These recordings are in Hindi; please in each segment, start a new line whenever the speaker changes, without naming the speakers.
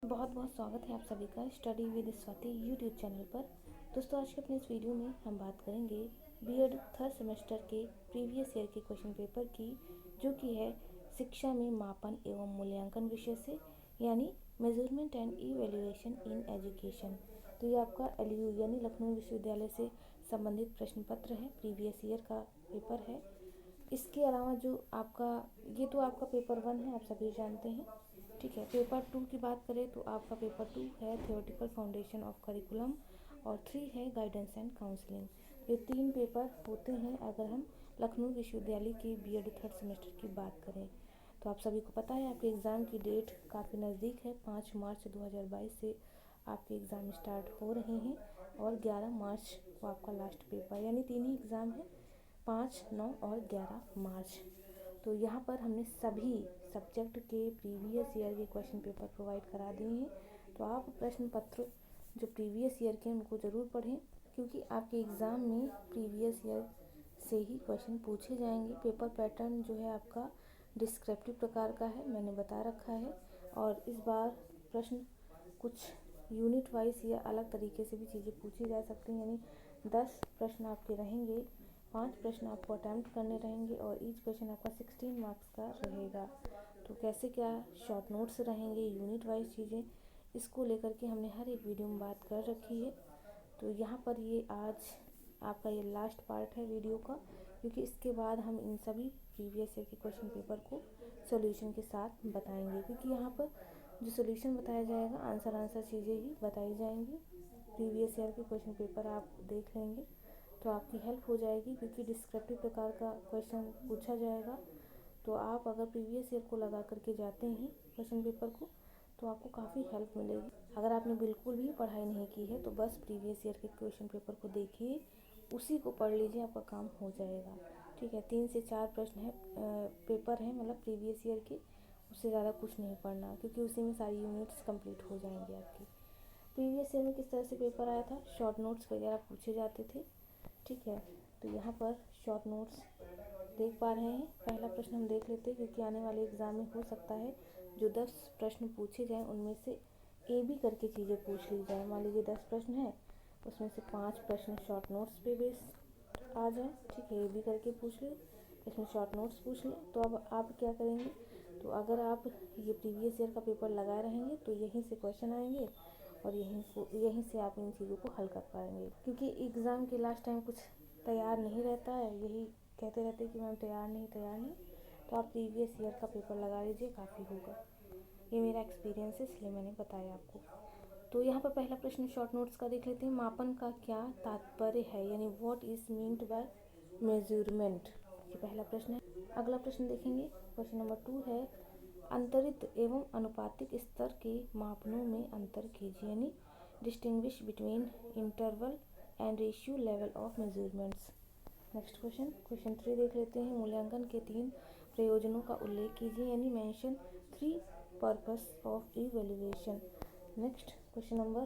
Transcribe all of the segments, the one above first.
बहुत बहुत स्वागत है आप सभी का study with Swati YouTube channel पर। दोस्तों, आज के अपने इस वीडियो में हम बात करेंगे बीएड थर्ड सेमेस्टर के प्रीवियस ईयर के क्वेश्चन पेपर की, जो कि है शिक्षा में मापन एवं मूल्यांकन विषय से, यानी measurement and evaluation in education. तो ये आपका एलयू यानी लखनऊ विश्वविद्यालय से संबंधित प्रश्न पत्र है, प्रीवियस ईयर का पेपर है। इसके अलावा जो आपका ये तो आपका पेपर 1 है, आप सभी जानते हैं, ठीक है। पेपर 2 की बात करें तो आपका पेपर 2 है थियोरेटिकल फाउंडेशन ऑफ करिकुलम और 3 है गाइडेंस एंड काउंसलिंग। ये 3 पेपर होते हैं अगर हम लखनऊ विश्वविद्यालय की बीएड थर्ड सेमेस्टर की बात करें। तो आप सभी को पता है आपके एग्ज़ाम की डेट काफ़ी नज़दीक है। 5 मार्च 2022 से आपके एग्ज़ाम स्टार्ट हो रहे हैं और 11 मार्च को आपका लास्ट पेपर, यानी 3 ही एग्ज़ाम है, 5, 9 और 11 मार्च। तो यहाँ पर हमने सभी सब्जेक्ट के प्रीवियस ईयर के क्वेश्चन पेपर प्रोवाइड करा दिए हैं। तो आप प्रश्न पत्र जो प्रीवियस ईयर के उनको ज़रूर पढ़ें, क्योंकि आपके एग्ज़ाम में प्रीवियस ईयर से ही क्वेश्चन पूछे जाएंगे। पेपर पैटर्न जो है आपका डिस्क्रिप्टिव प्रकार का है, मैंने बता रखा है। और इस बार प्रश्न कुछ यूनिट वाइज या अलग तरीके से भी चीज़ें पूछी जा सकती हैं, यानी 10 प्रश्न आपके रहेंगे, 5 प्रश्न आपको अटैम्प्ट करने रहेंगे और ईच क्वेश्चन आपका 16 मार्क्स का रहेगा। तो कैसे क्या शॉर्ट नोट्स रहेंगे, यूनिट वाइज चीज़ें, इसको लेकर के हमने हर एक वीडियो में बात कर रखी है। तो यहाँ पर ये आज आपका ये लास्ट पार्ट है वीडियो का, क्योंकि इसके बाद हम इन सभी प्रीवियस ईयर के क्वेश्चन पेपर को सॉल्यूशन के साथ बताएंगे, क्योंकि यहाँ पर जो सॉल्यूशन बताया जाएगा आंसर चीज़ें ही बताई जाएंगी। प्रीवियस ईयर के क्वेश्चन पेपर आप देख लेंगे तो आपकी हेल्प हो जाएगी, क्योंकि डिस्क्रिप्टिव प्रकार का क्वेश्चन पूछा जाएगा। तो आप अगर प्रीवियस ईयर को लगा करके जाते हैं क्वेश्चन पेपर को, तो आपको काफ़ी हेल्प मिलेगी। अगर आपने बिल्कुल भी पढ़ाई नहीं की है तो बस प्रीवियस ईयर के क्वेश्चन पेपर को देखिए, उसी को पढ़ लीजिए, आपका काम हो जाएगा, ठीक है। 3 से 4 प्रश्न है पेपर हैं, मतलब प्रीवियस ईयर के, उससे ज़्यादा कुछ नहीं पढ़ना, क्योंकि उसी में सारी यूनिट्स कंप्लीट हो जाएंगी आपकी। प्रीवियस ईयर में किस तरह से पेपर आया था, शॉर्ट नोट्स वगैरह पूछे जाते थे, ठीक है। तो यहाँ पर शॉर्ट नोट्स देख पा रहे हैं। पहला प्रश्न हम देख लेते हैं, क्योंकि आने वाले एग्ज़ाम में हो सकता है जो 10 प्रश्न पूछे जाएं उनमें से ए बी करके चीज़ें पूछ ली जाए। मान लीजिए 10 प्रश्न हैं, उसमें से 5 प्रश्न शॉर्ट नोट्स पे बेस आ जाए, ठीक है, ए बी करके पूछ ले, इसमें शॉर्ट नोट्स पूछ ले। तो अब आप क्या करेंगे, तो अगर आप ये प्रीवियस ईयर का पेपर लगाए रहेंगे तो यहीं से क्वेश्चन आएंगे और यहीं से आप इन चीज़ों को हल कर पाएंगे, क्योंकि एग्ज़ाम के लास्ट टाइम कुछ तैयार नहीं रहता है, यही कहते रहते हैं कि मैम तैयार नहीं। तो आप प्रीवियस ईयर का पेपर लगा लीजिए, काफ़ी होगा। ये मेरा एक्सपीरियंस है, इसलिए मैंने बताया आपको। तो यहाँ पर पहला प्रश्न शॉर्ट नोट्स का देख लेते हैं। मापन का क्या तात्पर्य है, यानी what is meant by measurement, ये पहला प्रश्न है। अगला प्रश्न देखेंगे, क्वेश्चन नंबर 2 है, अंतरित एवं अनुपातिक स्तर के मापनों में अंतर कीजिए, यानी distinguish between interval and ratio level of measurements. Next question 3 देख लेते हैं। मूल्यांकन के 3 प्रयोजनों का उल्लेख कीजिए, यानी mention 3 purpose of evaluation. Next question number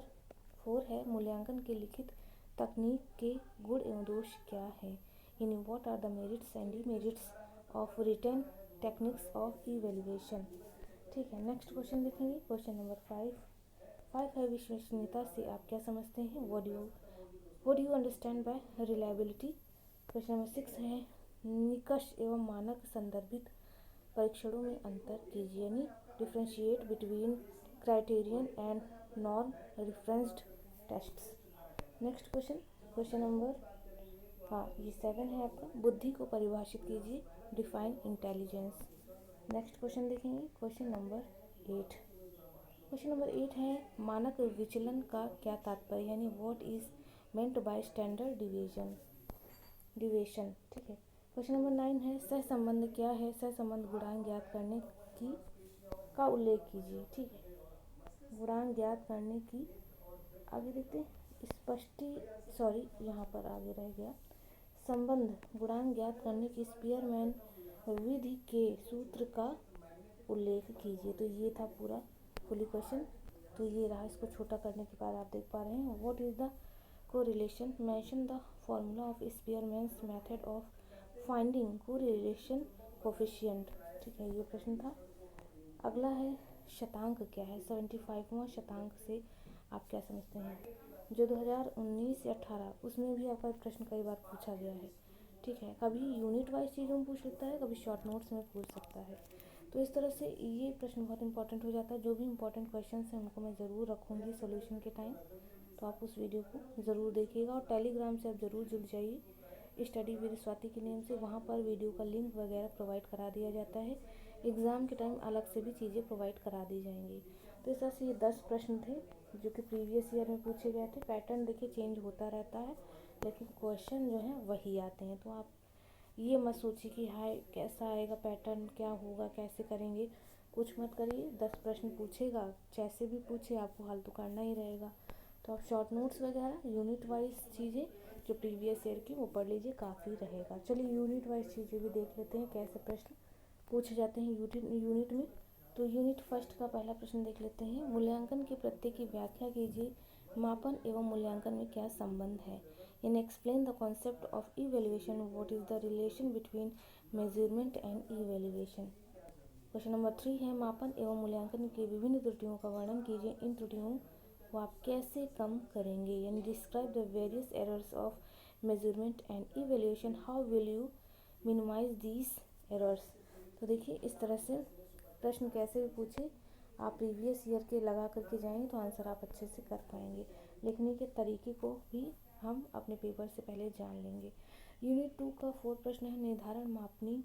4 है, मूल्यांकन के लिखित तकनीक के गुण एवं दोष क्या है, यानी what are the merits and demerits of written techniques of evaluation, ठीक है। नेक्स्ट क्वेश्चन देखेंगे, क्वेश्चन नंबर 5 है, विश्वसनीयता से आप क्या समझते हैं, what do you understand by reliability. Question number 6 है, निकष एवं मानक संदर्भित परीक्षणों में अंतर कीजिए, यानी differentiate between criterion and norm referenced tests. Next question number ये 7 है आपका, बुद्धि को परिभाषित कीजिए, डिफाइन इंटेलिजेंस। नेक्स्ट क्वेश्चन देखेंगे, क्वेश्चन नंबर 8 है, मानक विचलन का क्या तात्पर्य, यानी what is meant by standard deviation, ठीक है। क्वेश्चन नंबर 9 है, सहसंबंध क्या है, सहसंबंध गुणांक ज्ञात करने की का उल्लेख कीजिए, ठीक है। गुणांक ज्ञात करने की, आगे देखते हैं, यहाँ पर आगे रह गया, संबंध गुणांक ज्ञात करने की स्पीयरमैन विधि के सूत्र का उल्लेख कीजिए। तो ये था पूरा फुली क्वेश्चन। तो ये रहा, इसको छोटा करने के बाद आप देख पा रहे हैं, what is the correlation, mention the formula of स्पीयरमैन्स method of finding correlation coefficient, ठीक है, ये प्रश्न था। अगला है शतांक क्या है, 75वां शतांक से आप क्या समझते हैं। जो 2019 या 18 उसमें भी आपका प्रश्न कई बार पूछा गया है, ठीक है। कभी यूनिट वाइज चीज़ों में पूछ लेता है, कभी शॉर्ट नोट्स में पूछ सकता है। तो इस तरह से ये प्रश्न बहुत इंपॉर्टेंट हो जाता है। जो भी इंपॉर्टेंट क्वेश्चन हैं उनको मैं ज़रूर रखूँगी सोल्यूशन के टाइम, तो आप उस वीडियो को ज़रूर देखिएगा। और टेलीग्राम से आप ज़रूर जुड़ जाइए स्टडी विद स्वाति के नेम से। वहाँ पर वीडियो का लिंक वगैरह प्रोवाइड करा दिया जाता है। एग्ज़ाम के टाइम अलग से भी चीज़ें प्रोवाइड करा दी जाएंगी। तो इस तरह से ये 10 प्रश्न थे जो कि प्रीवियस ईयर में पूछे गए थे। पैटर्न देखिए चेंज होता रहता है, लेकिन क्वेश्चन जो हैं वही आते हैं। तो आप ये मत सोचिए कि हाय कैसा आएगा पैटर्न, क्या होगा, कैसे करेंगे, कुछ मत करिए। 10 प्रश्न पूछेगा, जैसे भी पूछे आपको हल तो करना ही रहेगा। तो आप शॉर्ट नोट्स वगैरह यूनिट वाइज चीज़ें जो प्रीवियस ईयर की वो पढ़ लीजिए, काफ़ी रहेगा। चलिए यूनिट वाइज चीज़ें भी देख लेते हैं, कैसे प्रश्न पूछे जाते हैं यूनिट में। तो यूनिट फर्स्ट का पहला प्रश्न देख लेते हैं। मूल्यांकन के प्रत्यय की व्याख्या कीजिए। मापन एवं मूल्यांकन में क्या संबंध है। In explain the concept of evaluation. What is the relation between measurement and evaluation. Question number 3 है, मापन एवं मूल्यांकन की विभिन्न त्रुटियों का वर्णन कीजिए। इन त्रुटियों को आप कैसे कम करेंगे, यानी describe the various errors of measurement and evaluation. How will you minimise these errors. तो देखिए इस तरह से प्रश्न कैसे भी पूछे, आप प्रीवियस ईयर के लगा करके जाएंगे तो आंसर आप अच्छे से कर पाएंगे। लिखने के तरीके को भी हम अपने पेपर से पहले जान लेंगे। यूनिट 2 का 4 प्रश्न है, निर्धारण मापनी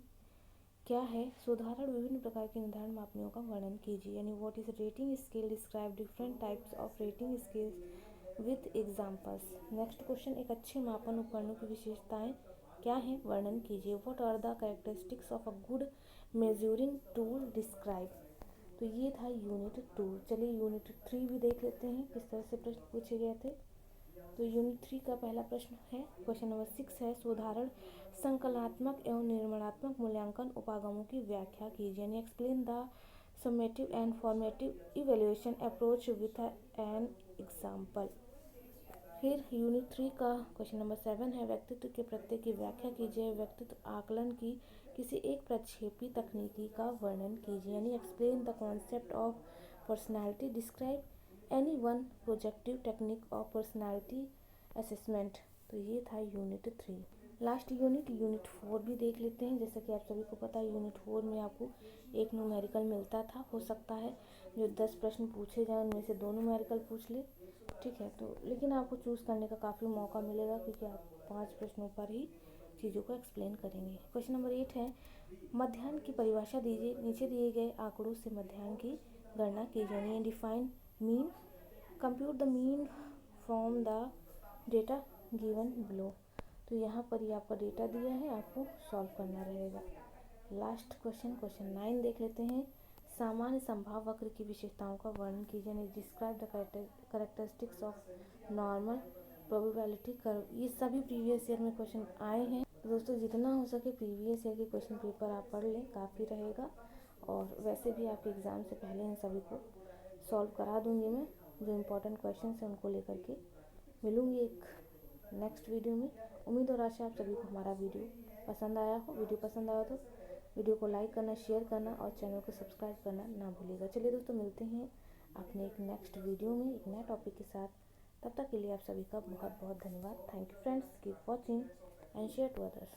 क्या है। सुधारण विभिन्न प्रकार के निर्धारण मापनियों का वर्णन कीजिए, यानी what is rating scale. Describe different types of rating scale with examples. Next question, एक अच्छे मापन उपकरणों की विशेषताएं क्या हैं, वर्णन कीजिए। What are the characteristics of a good measuring tool. Describe. तो ये था यूनिट 2। चलिए यूनिट 3 भी देख लेते हैं किस तरह से प्रश्न पूछे गए थे। तो यूनिट 3 का पहला प्रश्न है, क्वेश्चन नंबर 6 है, सुधारण संकलनात्मक एवं निर्माणात्मक मूल्यांकन उपागमों की व्याख्या कीजिए, यानी explain the summative and formative evaluation approach with an example. फिर यूनिट 3 का क्वेश्चन नंबर 7 है, व्यक्तित्व के प्रत्यय की व्याख्या कीजिए। व्यक्तित्व आकलन की किसी एक प्रक्षेपी तकनीकी का वर्णन कीजिए, यानी explain the concept of personality. Describe any one projective technique of personality assessment. तो ये था यूनिट 3। लास्ट यूनिट 4 भी देख लेते हैं। जैसा कि आप सभी को पता है यूनिट 4 में आपको एक न्यूमेरिकल मिलता था। हो सकता है जो 10 प्रश्न पूछे जाए उनमें से 2 न्यूमेरिकल पूछ ले, ठीक है। तो लेकिन आपको चूज़ करने का काफ़ी मौका मिलेगा, क्योंकि आप 5 प्रश्नों पर ही चीज़ों को एक्सप्लेन करेंगे। क्वेश्चन नंबर 8 है, मध्याह्न की परिभाषा दीजिए। नीचे दिए गए आंकड़ों से मध्याह्न की गणना कीजिए, यानी define mean. Compute the mean from the data given below. तो यहाँ पर ही आपका डेटा दिया है, आपको सॉल्व करना रहेगा। लास्ट क्वेश्चन 9 देख लेते हैं। सामान्य संभाव वक्र की विशेषताओं का वर्णन कीजिए, यानी describe the characteristics of normal probability curve. ये सभी प्रीवियस ईयर में क्वेश्चन आए हैं। तो दोस्तों जितना हो सके प्रीवियस ईयर के क्वेश्चन पेपर आप पढ़ लें, काफ़ी रहेगा। और वैसे भी आपके एग्ज़ाम से पहले इन सभी को सॉल्व करा दूँगी मैं। जो इम्पोर्टेंट क्वेश्चन हैं उनको लेकर के मिलूँगी एक नेक्स्ट वीडियो में। उम्मीद और आशा आप सभी को हमारा वीडियो पसंद आया हो। वीडियो पसंद आया तो वीडियो को लाइक करना, शेयर करना और चैनल को सब्सक्राइब करना ना भूलिएगा। चलिए दोस्तों मिलते हैं अपने एक नेक्स्ट वीडियो में एक नए टॉपिक के साथ। तब तक के लिए आप सभी का बहुत बहुत धन्यवाद। Thank you friends, keep watching and share to others.